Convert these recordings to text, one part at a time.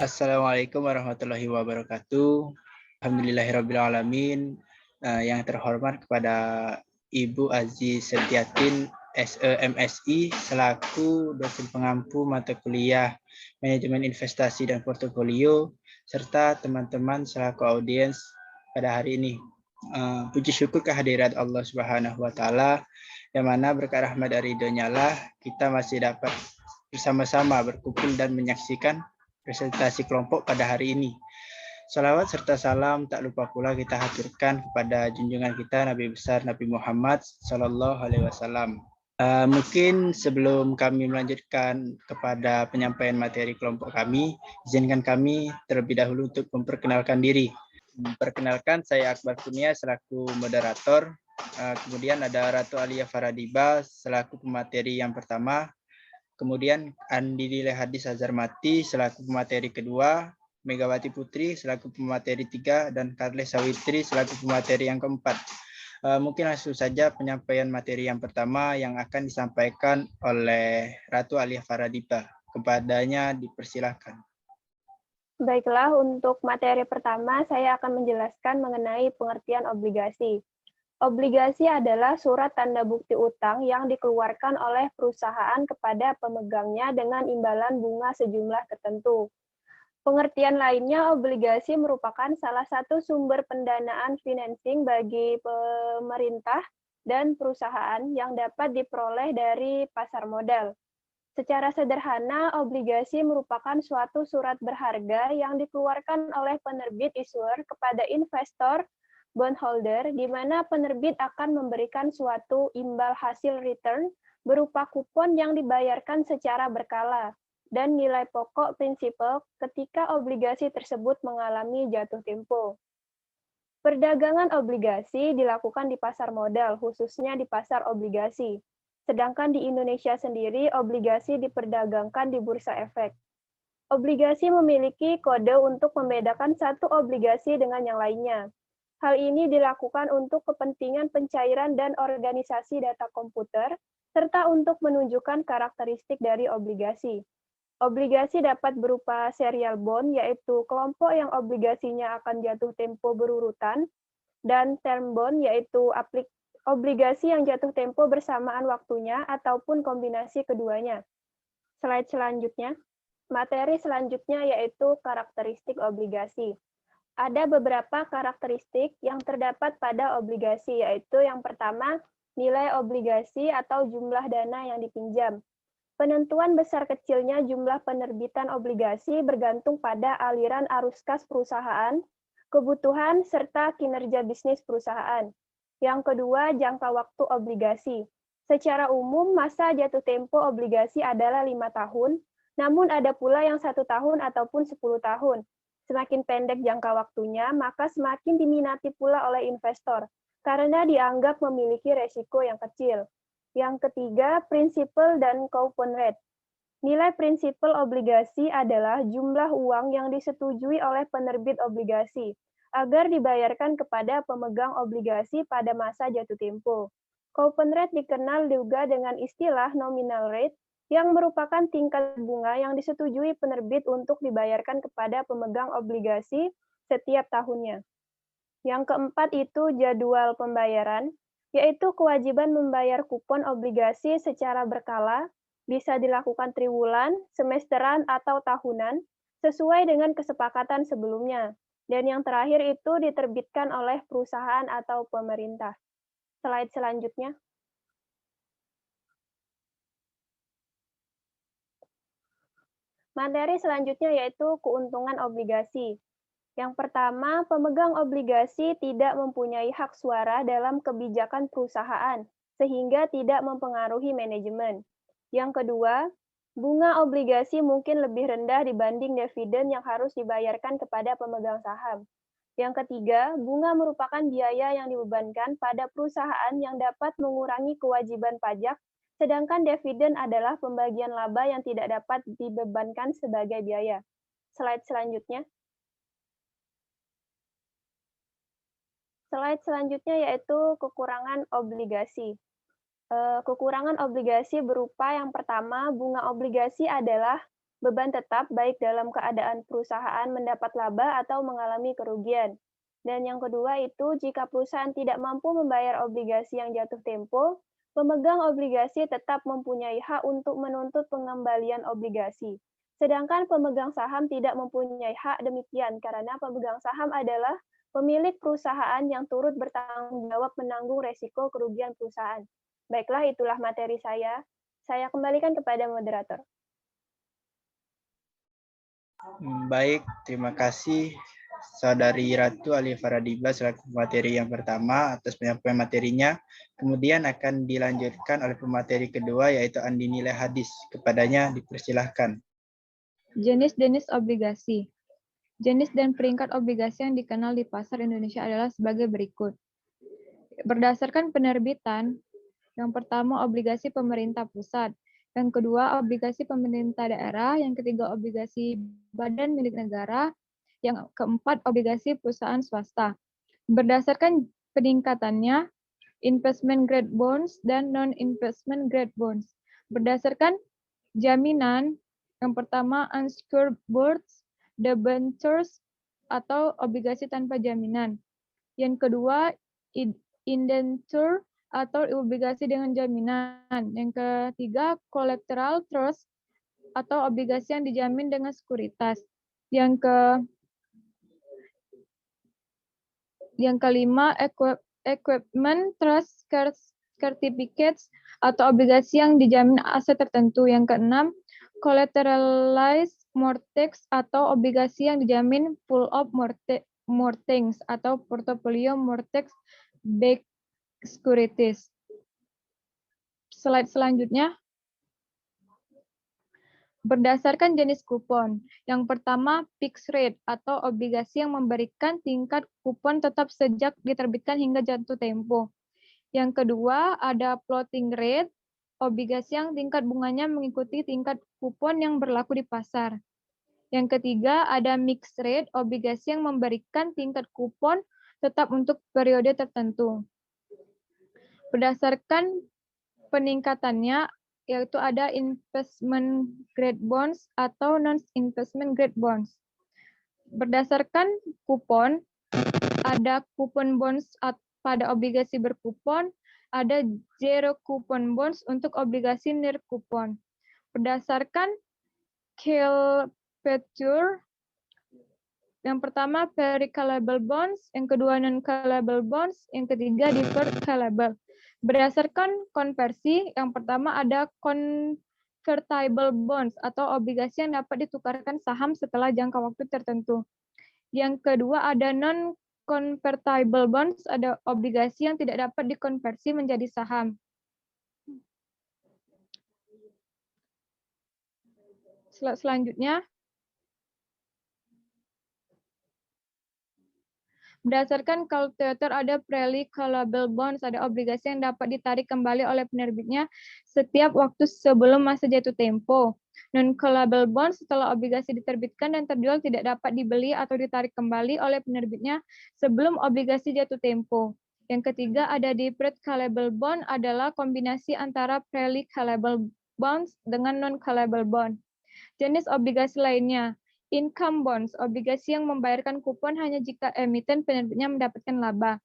Assalamualaikum warahmatullahi wabarakatuh. Alhamdulillahirrabbilalamin. Yang terhormat kepada Ibu Aziz Setiatin, SEMSI, selaku dosen pengampu mata kuliah Manajemen Investasi dan Portofolio, serta teman-teman selaku audiens pada hari ini. Puji syukur kehadirat Allah Subhanahu wa Ta'ala, yang mana berkat rahmat dari Ridho-Nya lah kita masih dapat bersama-sama berkumpul dan menyaksikan presentasi kelompok pada hari ini. Salawat serta salam tak lupa pula kita haturkan kepada junjungan kita Nabi besar Nabi Muhammad Sallallahu Alaihi Wasallam. Mungkin sebelum kami melanjutkan kepada penyampaian materi kelompok kami, izinkan kami terlebih dahulu untuk memperkenalkan diri. Perkenalkan, saya Akbar Kurnia selaku moderator. Kemudian ada Ratu Alia Faradiba selaku pemateri yang pertama. Kemudian Andi Lile Hadis Azharmati selaku pemateri kedua, Megawati Putri selaku pemateri 3, dan Karles Sawitri selaku pemateri yang keempat. Mungkin langsung saja penyampaian materi yang pertama yang akan disampaikan oleh Ratu Alia Faradiba. Kepadanya dipersilakan. Baiklah, untuk materi pertama saya akan menjelaskan mengenai pengertian obligasi. Obligasi adalah surat tanda bukti utang yang dikeluarkan oleh perusahaan kepada pemegangnya dengan imbalan bunga sejumlah tertentu. Pengertian lainnya, obligasi merupakan salah satu sumber pendanaan financing bagi pemerintah dan perusahaan yang dapat diperoleh dari pasar modal. Secara sederhana, obligasi merupakan suatu surat berharga yang dikeluarkan oleh penerbit issuer kepada investor bondholder, di mana penerbit akan memberikan suatu imbal hasil return berupa kupon yang dibayarkan secara berkala, dan nilai pokok prinsipal ketika obligasi tersebut mengalami jatuh tempo. Perdagangan obligasi dilakukan di pasar modal, khususnya di pasar obligasi. Sedangkan di Indonesia sendiri, obligasi diperdagangkan di bursa efek. Obligasi memiliki kode untuk membedakan satu obligasi dengan yang lainnya. Hal ini dilakukan untuk kepentingan pencairan dan organisasi data komputer, serta untuk menunjukkan karakteristik dari obligasi. Obligasi dapat berupa serial bond, yaitu kelompok yang obligasinya akan jatuh tempo berurutan, dan term bond, yaitu obligasi yang jatuh tempo bersamaan waktunya ataupun kombinasi keduanya. Slide selanjutnya. Materi selanjutnya yaitu karakteristik obligasi. Ada beberapa karakteristik yang terdapat pada obligasi, yaitu yang pertama, nilai obligasi atau jumlah dana yang dipinjam. Penentuan besar kecilnya jumlah penerbitan obligasi bergantung pada aliran arus kas perusahaan, kebutuhan, serta kinerja bisnis perusahaan. Yang kedua, jangka waktu obligasi. Secara umum, masa jatuh tempo obligasi adalah 5 tahun, namun ada pula yang 1 tahun ataupun 10 tahun. Semakin pendek jangka waktunya, maka semakin diminati pula oleh investor, karena dianggap memiliki resiko yang kecil. Yang ketiga, prinsipal dan coupon rate. Nilai prinsipal obligasi adalah jumlah uang yang disetujui oleh penerbit obligasi agar dibayarkan kepada pemegang obligasi pada masa jatuh tempo. Coupon rate dikenal juga dengan istilah nominal rate, yang merupakan tingkat bunga yang disetujui penerbit untuk dibayarkan kepada pemegang obligasi setiap tahunnya. Yang keempat itu jadwal pembayaran, yaitu kewajiban membayar kupon obligasi secara berkala, bisa dilakukan triwulan, semesteran, atau tahunan, sesuai dengan kesepakatan sebelumnya. Dan yang terakhir itu diterbitkan oleh perusahaan atau pemerintah. Slide selanjutnya. Materi selanjutnya yaitu keuntungan obligasi. Yang pertama, pemegang obligasi tidak mempunyai hak suara dalam kebijakan perusahaan, sehingga tidak mempengaruhi manajemen. Yang kedua, bunga obligasi mungkin lebih rendah dibanding dividen yang harus dibayarkan kepada pemegang saham. Yang ketiga, bunga merupakan biaya yang dibebankan pada perusahaan yang dapat mengurangi kewajiban pajak, sedangkan dividen adalah pembagian laba yang tidak dapat dibebankan sebagai biaya. Slide selanjutnya. Slide selanjutnya yaitu kekurangan obligasi. Kekurangan obligasi berupa yang pertama, bunga obligasi adalah beban tetap baik dalam keadaan perusahaan mendapat laba atau mengalami kerugian. Dan yang kedua itu jika perusahaan tidak mampu membayar obligasi yang jatuh tempo, pemegang obligasi tetap mempunyai hak untuk menuntut pengembalian obligasi. Sedangkan pemegang saham tidak mempunyai hak demikian karena pemegang saham adalah pemilik perusahaan yang turut bertanggung jawab menanggung resiko kerugian perusahaan. Baiklah, itulah materi saya. Saya kembalikan kepada moderator. Baik, terima kasih Saudari Ratu Alif Faradiba selaku pemateri yang pertama atas penyampaian materinya. Kemudian akan dilanjutkan oleh pemateri kedua yaitu Andi Nilai Hadis. Kepadanya dipersilahkan. Jenis-jenis obligasi. Jenis dan peringkat obligasi yang dikenal di pasar Indonesia adalah sebagai berikut. Berdasarkan penerbitan, yang pertama obligasi pemerintah pusat, yang kedua obligasi pemerintah daerah, yang ketiga obligasi badan milik negara, yang keempat obligasi perusahaan swasta. Berdasarkan peningkatannya, investment grade bonds dan non-investment grade bonds. Berdasarkan jaminan, yang pertama unsecured bonds, debentures atau obligasi tanpa jaminan. Yang kedua indenture atau obligasi dengan jaminan. Yang ketiga collateral trust atau obligasi yang dijamin dengan sekuritas. Yang kelima equipment trust certificates atau obligasi yang dijamin aset tertentu. Yang keenam collateralized mortgages atau obligasi yang dijamin full of mortgages atau portfolio mortgage backed securities. Slide selanjutnya. Berdasarkan jenis kupon. Yang pertama, fixed rate atau obligasi yang memberikan tingkat kupon tetap sejak diterbitkan hingga jatuh tempo. Yang kedua, ada floating rate, obligasi yang tingkat bunganya mengikuti tingkat kupon yang berlaku di pasar. Yang ketiga, ada mixed rate, obligasi yang memberikan tingkat kupon tetap untuk periode tertentu. Berdasarkan peningkatannya, yaitu ada investment grade bonds atau non-investment grade bonds. Berdasarkan kupon, ada kupon bonds pada obligasi berkupon, ada zero coupon bonds untuk obligasi near kupon. Berdasarkan Kilpatrick, yang pertama very callable bonds, yang kedua non-callable bonds, yang ketiga deferred callable. Berdasarkan konversi, yang pertama ada convertible bonds atau obligasi yang dapat ditukarkan saham setelah jangka waktu tertentu. Yang kedua ada non-convertible bonds, ada obligasi yang tidak dapat dikonversi menjadi saham. Selanjutnya, berdasarkan kalkulator ada freely callable bonds, ada obligasi yang dapat ditarik kembali oleh penerbitnya setiap waktu sebelum masa jatuh tempo. Non-callable bonds setelah obligasi diterbitkan dan terjual tidak dapat dibeli atau ditarik kembali oleh penerbitnya sebelum obligasi jatuh tempo. Yang ketiga ada deferred callable bond adalah kombinasi antara freely callable bonds dengan non-callable bond. Jenis obligasi lainnya. Income bonds, obligasi yang membayarkan kupon hanya jika emiten penerbitnya mendapatkan laba.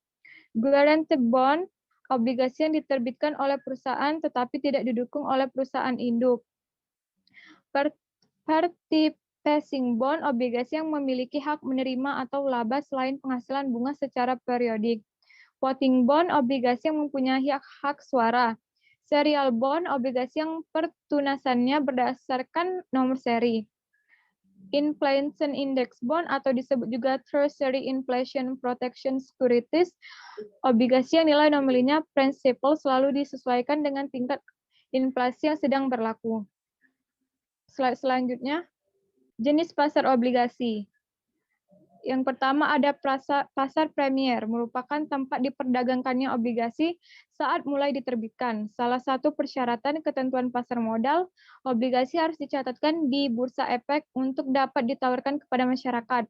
Guaranteed bond, obligasi yang diterbitkan oleh perusahaan tetapi tidak didukung oleh perusahaan induk. Participating bond, obligasi yang memiliki hak menerima atau laba selain penghasilan bunga secara periodik. Voting bond, obligasi yang mempunyai hak suara. Serial bond, obligasi yang pertunasannya berdasarkan nomor seri. Inflation index bond atau disebut juga Treasury Inflation Protection Securities, obligasi yang nilai nominalnya principal selalu disesuaikan dengan tingkat inflasi yang sedang berlaku. Slide selanjutnya, jenis pasar obligasi. Yang pertama ada pasar premier, merupakan tempat diperdagangkannya obligasi saat mulai diterbitkan. Salah satu persyaratan ketentuan pasar modal, obligasi harus dicatatkan di Bursa Efek untuk dapat ditawarkan kepada masyarakat.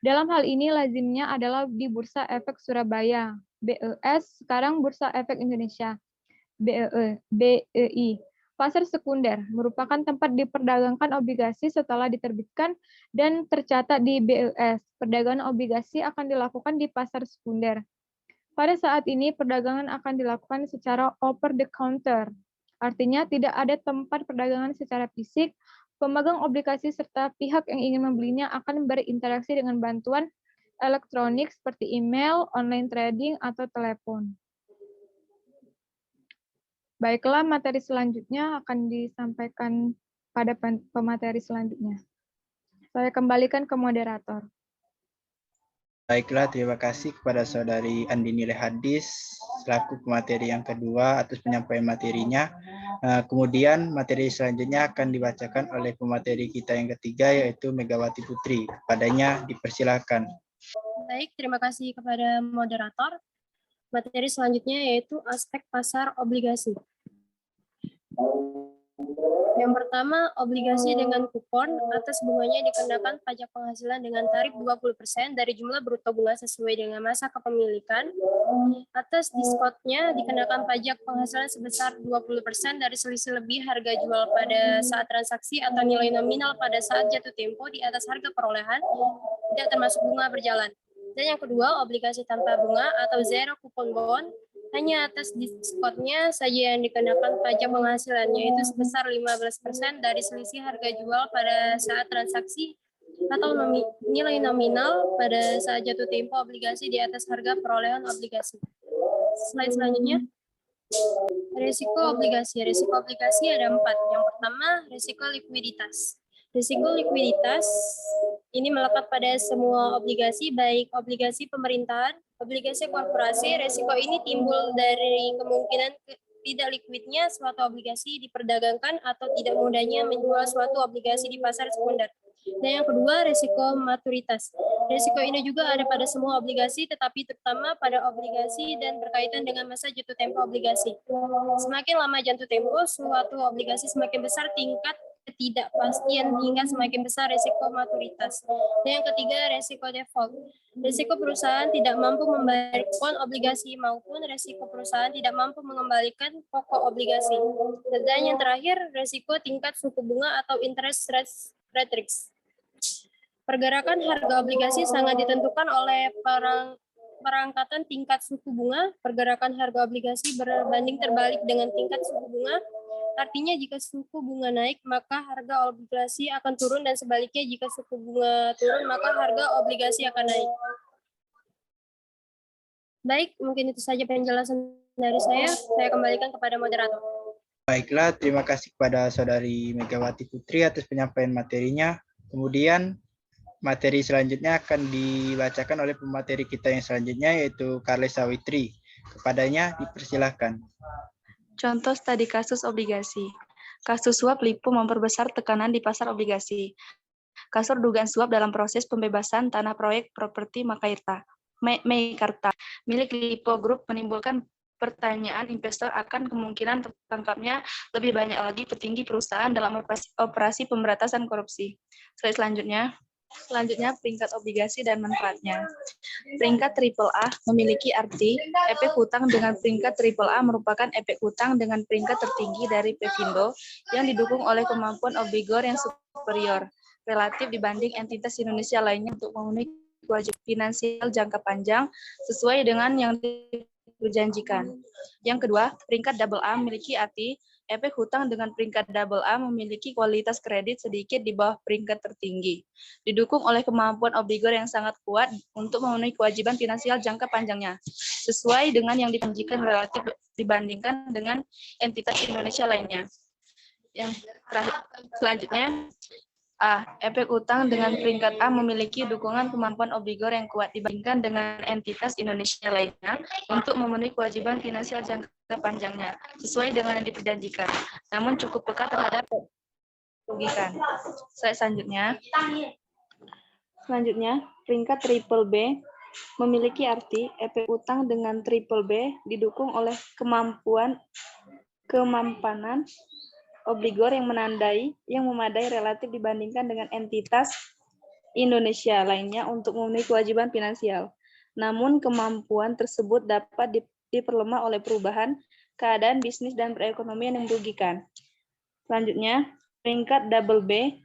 Dalam hal ini lazimnya adalah di Bursa Efek Surabaya, BES, sekarang Bursa Efek Indonesia, BEI. Pasar sekunder merupakan tempat diperdagangkan obligasi setelah diterbitkan dan tercatat di BES. Perdagangan obligasi akan dilakukan di pasar sekunder. Pada saat ini, perdagangan akan dilakukan secara over the counter. Artinya, tidak ada tempat perdagangan secara fisik. Pemegang obligasi serta pihak yang ingin membelinya akan berinteraksi dengan bantuan elektronik seperti email, online trading, atau telepon. Baiklah, materi selanjutnya akan disampaikan pada pemateri selanjutnya. Saya kembalikan ke moderator. Baiklah, terima kasih kepada Saudari Andini Lehadis selaku pemateri yang kedua atas penyampaian materinya. Kemudian materi selanjutnya akan dibacakan oleh pemateri kita yang ketiga, yaitu Megawati Putri. Kepadanya dipersilakan. Baik, terima kasih kepada moderator. Materi selanjutnya yaitu aspek pasar obligasi. Yang pertama, obligasi dengan kupon atas bunganya dikenakan pajak penghasilan dengan tarif 20% dari jumlah bruto bunga sesuai dengan masa kepemilikan. Atas diskotnya dikenakan pajak penghasilan sebesar 20% dari selisih lebih harga jual pada saat transaksi atau nilai nominal pada saat jatuh tempo di atas harga perolehan, tidak termasuk bunga berjalan. Dan yang kedua, obligasi tanpa bunga atau zero coupon bond, hanya atas diskotnya saja yang dikenakan pajak penghasilan, yaitu sebesar 15% dari selisih harga jual pada saat transaksi atau nilai nominal pada saat jatuh tempo obligasi di atas harga perolehan obligasi. Slide selanjutnya. Risiko obligasi. Risiko obligasi ada 4. Yang pertama, risiko likuiditas. Risiko likuiditas ini melekat pada semua obligasi, baik obligasi pemerintahan, obligasi korporasi. Risiko ini timbul dari kemungkinan tidak likuidnya suatu obligasi diperdagangkan atau tidak mudahnya menjual suatu obligasi di pasar sekunder. Dan yang kedua, risiko maturitas. Risiko ini juga ada pada semua obligasi, tetapi terutama pada obligasi dan berkaitan dengan masa jatuh tempo obligasi. Semakin lama jatuh tempo suatu obligasi, semakin besar tingkat ketidakpastian hingga semakin besar risiko maturitas. Dan yang ketiga, risiko default. Risiko perusahaan tidak mampu membayar kupon obligasi maupun risiko perusahaan tidak mampu mengembalikan pokok obligasi. Dan yang terakhir, risiko tingkat suku bunga atau interest rate risk. Pergerakan harga obligasi sangat ditentukan oleh perangkatan tingkat suku bunga. Pergerakan harga obligasi berbanding terbalik dengan tingkat suku bunga. Artinya jika suku bunga naik, maka harga obligasi akan turun, dan sebaliknya jika suku bunga turun, maka harga obligasi akan naik. Baik, mungkin itu saja penjelasan dari saya. Saya kembalikan kepada moderator. Baiklah, terima kasih kepada Saudari Megawati Putri atas penyampaian materinya. Kemudian materi selanjutnya akan dibacakan oleh pemateri kita yang selanjutnya, yaitu Karles Sawitri. Kepadanya dipersilahkan. Contoh studi kasus obligasi. Kasus suap LIPO memperbesar tekanan di pasar obligasi. Kasus dugaan suap dalam proses pembebasan tanah proyek properti Meikarta milik LIPO Group menimbulkan pertanyaan investor akan kemungkinan tertangkapnya lebih banyak lagi petinggi perusahaan dalam operasi pemberantasan korupsi. Slide selanjutnya. Selanjutnya, peringkat obligasi dan manfaatnya. Peringkat AAA memiliki arti efek hutang dengan peringkat AAA merupakan efek hutang dengan peringkat tertinggi dari Pevindo yang didukung oleh kemampuan obligor yang superior relatif dibanding entitas Indonesia lainnya untuk memenuhi kewajiban finansial jangka panjang sesuai dengan yang dijanjikan. Yang kedua, peringkat AA memiliki arti efek hutang dengan peringkat AA memiliki kualitas kredit sedikit di bawah peringkat tertinggi, didukung oleh kemampuan obligor yang sangat kuat untuk memenuhi kewajiban finansial jangka panjangnya, sesuai dengan yang dijanjikan relatif dibandingkan dengan entitas Indonesia lainnya. Yang terakhir, selanjutnya, efek hutang dengan peringkat A memiliki dukungan kemampuan obligor yang kuat dibandingkan dengan entitas Indonesia lainnya untuk memenuhi kewajiban finansial jangka panjangnya, sesuai dengan yang diperjanjikan, namun cukup peka terhadap rugikan. Selanjutnya, peringkat triple B memiliki arti efek hutang dengan triple B didukung oleh kemampanan obligor yang memadai relatif dibandingkan dengan entitas Indonesia lainnya untuk memenuhi kewajiban finansial. Namun kemampuan tersebut dapat diperlemah oleh perubahan keadaan bisnis dan perekonomian yang merugikan. Selanjutnya, peringkat double B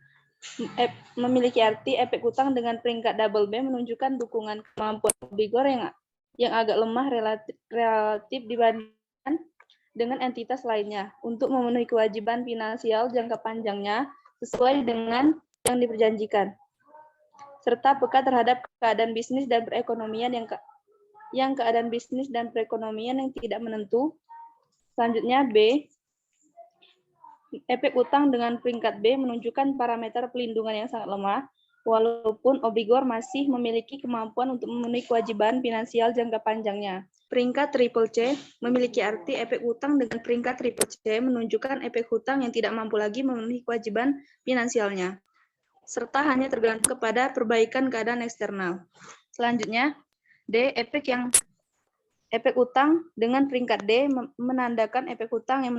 memiliki arti efek hutang dengan peringkat double B menunjukkan dukungan kemampuan obligor yang agak lemah relatif dibandingkan dengan entitas lainnya untuk memenuhi kewajiban finansial jangka panjangnya sesuai dengan yang diperjanjikan, serta peka terhadap keadaan bisnis dan perekonomian yang tidak menentu. Selanjutnya B, efek utang dengan peringkat B menunjukkan parameter pelindungan yang sangat lemah, walaupun obligor masih memiliki kemampuan untuk memenuhi kewajiban finansial jangka panjangnya. Peringkat triple C memiliki arti efek utang dengan peringkat triple C menunjukkan efek hutang yang tidak mampu lagi memenuhi kewajiban finansialnya, serta hanya tergantung kepada perbaikan keadaan eksternal. Selanjutnya, D, efek utang dengan peringkat D menandakan efek hutang yang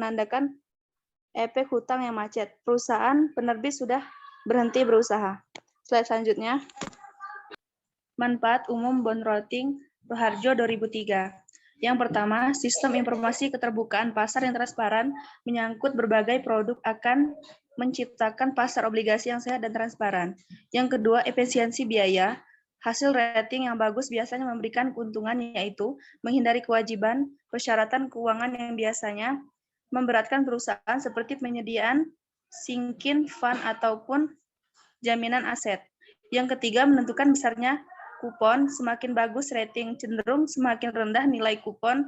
macet. Perusahaan penerbit sudah berhenti berusaha. Slide selanjutnya. Manfaat umum bond rating Roharjo 2003. Yang pertama, sistem informasi keterbukaan pasar yang transparan menyangkut berbagai produk akan menciptakan pasar obligasi yang sehat dan transparan. Yang kedua, efisiensi biaya. Hasil rating yang bagus biasanya memberikan keuntungan, yaitu menghindari kewajiban persyaratan keuangan yang biasanya memberatkan perusahaan seperti penyediaan sinking fund ataupun jaminan aset. Yang ketiga, menentukan besarnya kupon. Semakin bagus rating cenderung semakin rendah nilai kupon,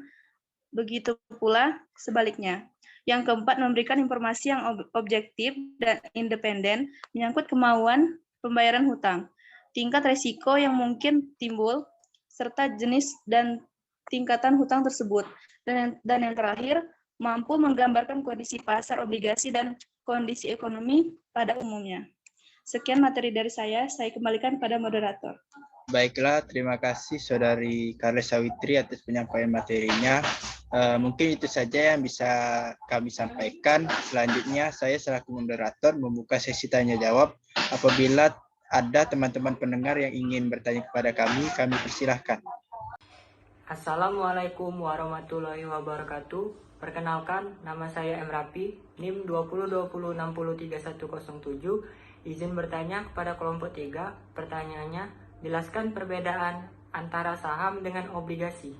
begitu pula sebaliknya. Yang keempat, memberikan informasi yang objektif dan independen menyangkut kemauan pembayaran hutang, tingkat resiko yang mungkin timbul, serta jenis dan tingkatan hutang tersebut. Dan yang terakhir, mampu menggambarkan kondisi pasar obligasi dan kondisi ekonomi pada umumnya. Sekian materi dari saya kembalikan pada moderator. Baiklah, terima kasih Saudari Karles Sawitri atas penyampaian materinya. Mungkin itu saja yang bisa kami sampaikan. Selanjutnya saya selaku moderator membuka sesi tanya jawab. Apabila ada teman-teman pendengar yang ingin bertanya kepada kami persilahkan. Assalamualaikum warahmatullahi wabarakatuh. Perkenalkan, nama saya M. Rapi, NIM 2020603107. Izin bertanya kepada kelompok 3. Pertanyaannya, jelaskan perbedaan antara saham dengan obligasi.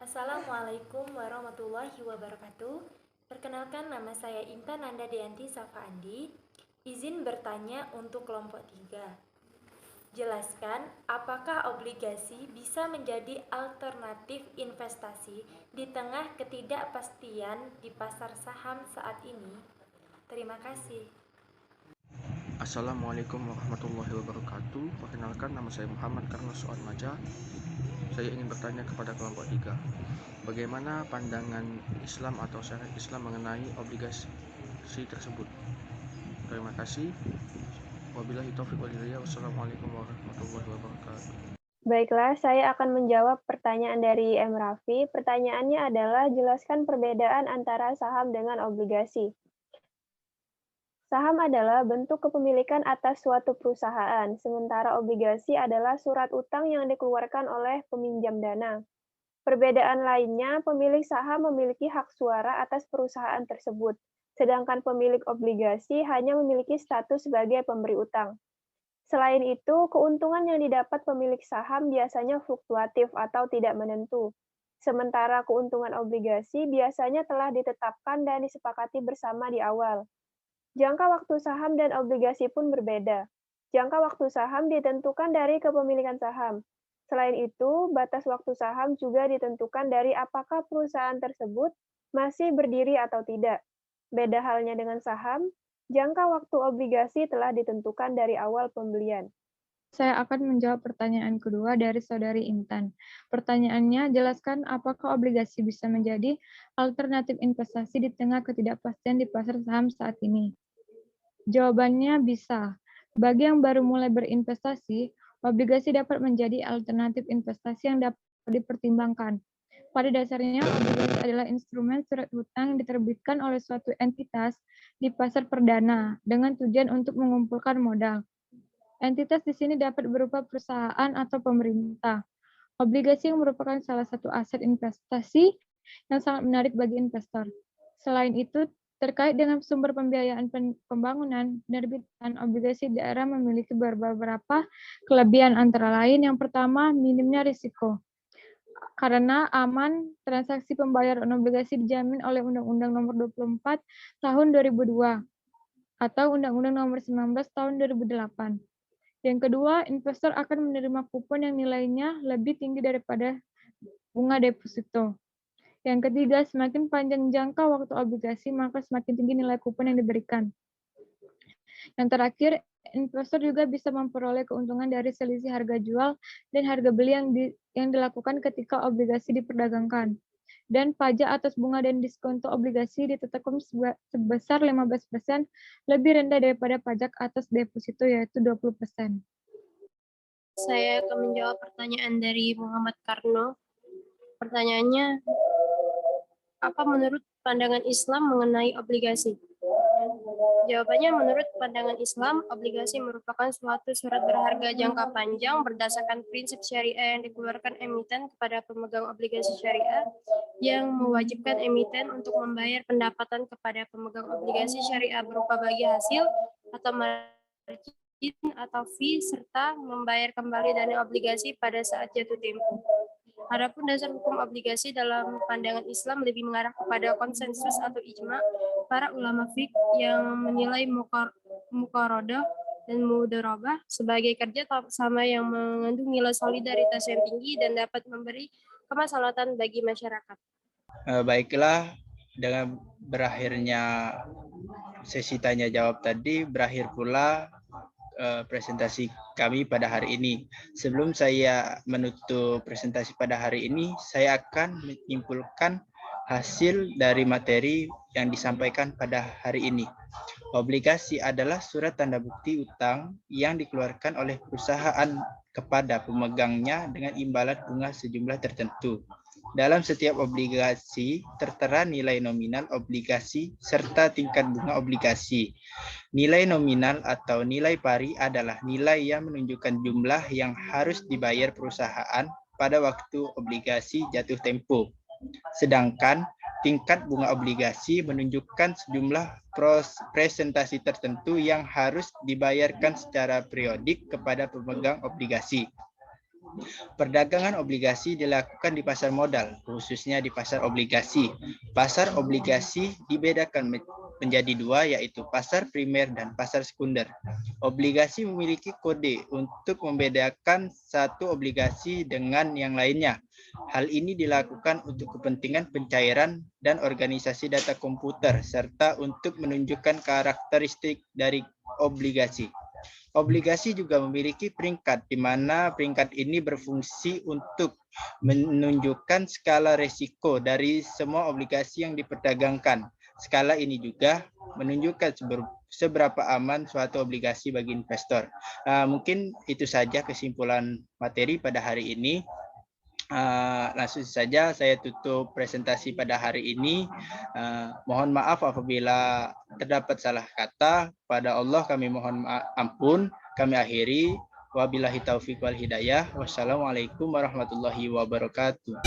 Assalamualaikum warahmatullahi wabarakatuh. Perkenalkan, nama saya Intan Nanda Dianti Safa Andi. Izin bertanya untuk kelompok 3. Jelaskan, apakah obligasi bisa menjadi alternatif investasi di tengah ketidakpastian di pasar saham saat ini? Terima kasih. Assalamualaikum warahmatullahi wabarakatuh. Perkenalkan, nama saya Muhammad Karno Suat Maja. Saya ingin bertanya kepada kelompok 3. Bagaimana pandangan Islam atau syariat Islam mengenai obligasi tersebut? Terima kasih. Wabillahi taufiq wal hidayah. Wassalamualaikum warahmatullahi wabarakatuh. Baiklah, saya akan menjawab pertanyaan dari M. Raffi. Pertanyaannya adalah, jelaskan perbedaan antara saham dengan obligasi. Saham adalah bentuk kepemilikan atas suatu perusahaan, sementara obligasi adalah surat utang yang dikeluarkan oleh peminjam dana. Perbedaan lainnya, pemilik saham memiliki hak suara atas perusahaan tersebut, sedangkan pemilik obligasi hanya memiliki status sebagai pemberi utang. Selain itu, keuntungan yang didapat pemilik saham biasanya fluktuatif atau tidak menentu, sementara keuntungan obligasi biasanya telah ditetapkan dan disepakati bersama di awal. Jangka waktu saham dan obligasi pun berbeda. Jangka waktu saham ditentukan dari kepemilikan saham. Selain itu, batas waktu saham juga ditentukan dari apakah perusahaan tersebut masih berdiri atau tidak. Beda halnya dengan saham, jangka waktu obligasi telah ditentukan dari awal pembelian. Saya akan menjawab pertanyaan kedua dari Saudari Intan. Pertanyaannya, jelaskan apakah obligasi bisa menjadi alternatif investasi di tengah ketidakpastian di pasar saham saat ini? Jawabannya bisa. Bagi yang baru mulai berinvestasi, obligasi dapat menjadi alternatif investasi yang dapat dipertimbangkan. Pada dasarnya, obligasi adalah instrumen surat hutang yang diterbitkan oleh suatu entitas di pasar perdana dengan tujuan untuk mengumpulkan modal. Entitas di sini dapat berupa perusahaan atau pemerintah. Obligasi yang merupakan salah satu aset investasi yang sangat menarik bagi investor. Selain itu, Terkait dengan sumber pembiayaan pembangunan, penerbitan obligasi daerah memiliki beberapa kelebihan, antara lain yang pertama, minimnya risiko. Karena aman, transaksi pembayaran obligasi dijamin oleh Undang-Undang Nomor 24 Tahun 2002 atau Undang-Undang Nomor 19 Tahun 2008. Yang kedua, investor akan menerima kupon yang nilainya lebih tinggi daripada bunga deposito. Yang ketiga, semakin panjang jangka waktu obligasi, maka semakin tinggi nilai kupon yang diberikan. Yang terakhir, investor juga bisa memperoleh keuntungan dari selisih harga jual dan harga beli yang dilakukan ketika obligasi diperdagangkan. Dan pajak atas bunga dan diskonto obligasi ditetapkan sebesar 15%, lebih rendah daripada pajak atas deposito, yaitu 20%. Saya akan menjawab pertanyaan dari Muhammad Karno. Pertanyaannya, apa menurut pandangan Islam mengenai obligasi? Jawabannya, menurut pandangan Islam, obligasi merupakan suatu surat berharga jangka panjang berdasarkan prinsip syariah yang dikeluarkan emiten kepada pemegang obligasi syariah yang mewajibkan emiten untuk membayar pendapatan kepada pemegang obligasi syariah berupa bagi hasil atau margin atau fee serta membayar kembali dana obligasi pada saat jatuh tempo. Adapun dasar hukum obligasi dalam pandangan Islam lebih mengarah kepada konsensus atau ijma para ulama fiqh yang menilai muqaradah dan mudharabah sebagai kerja sama yang mengandung nilai solidaritas yang tinggi dan dapat memberi kemaslahatan bagi masyarakat. Baiklah, dengan berakhirnya sesi tanya jawab tadi, berakhir pula presentasi kami pada hari ini. Sebelum saya menutup presentasi pada hari ini, saya akan menyimpulkan hasil dari materi yang disampaikan pada hari ini. Obligasi adalah surat tanda bukti utang yang dikeluarkan oleh perusahaan kepada pemegangnya dengan imbalan bunga sejumlah tertentu. Dalam setiap obligasi tertera nilai nominal obligasi serta tingkat bunga obligasi. Nilai nominal atau nilai pari adalah nilai yang menunjukkan jumlah yang harus dibayar perusahaan pada waktu obligasi jatuh tempo. Sedangkan tingkat bunga obligasi menunjukkan sejumlah presentasi tertentu yang harus dibayarkan secara periodik kepada pemegang obligasi. Perdagangan obligasi dilakukan di pasar modal, khususnya di pasar obligasi. Pasar obligasi dibedakan menjadi dua, yaitu pasar primer dan pasar sekunder. Obligasi memiliki kode untuk membedakan satu obligasi dengan yang lainnya. Hal ini dilakukan untuk kepentingan pencairan dan organisasi data komputer, serta untuk menunjukkan karakteristik dari obligasi. Obligasi juga memiliki peringkat, di mana peringkat ini berfungsi untuk menunjukkan skala risiko dari semua obligasi yang diperdagangkan. Skala ini juga menunjukkan seberapa aman suatu obligasi bagi investor. Mungkin itu saja kesimpulan materi pada hari ini. Langsung saja saya tutup presentasi pada hari ini. Mohon maaf apabila terdapat salah kata. Pada Allah kami mohon ampun. Kami akhiri. Wabillahi taufiq wal hidayah. Wassalamualaikum warahmatullahi wabarakatuh.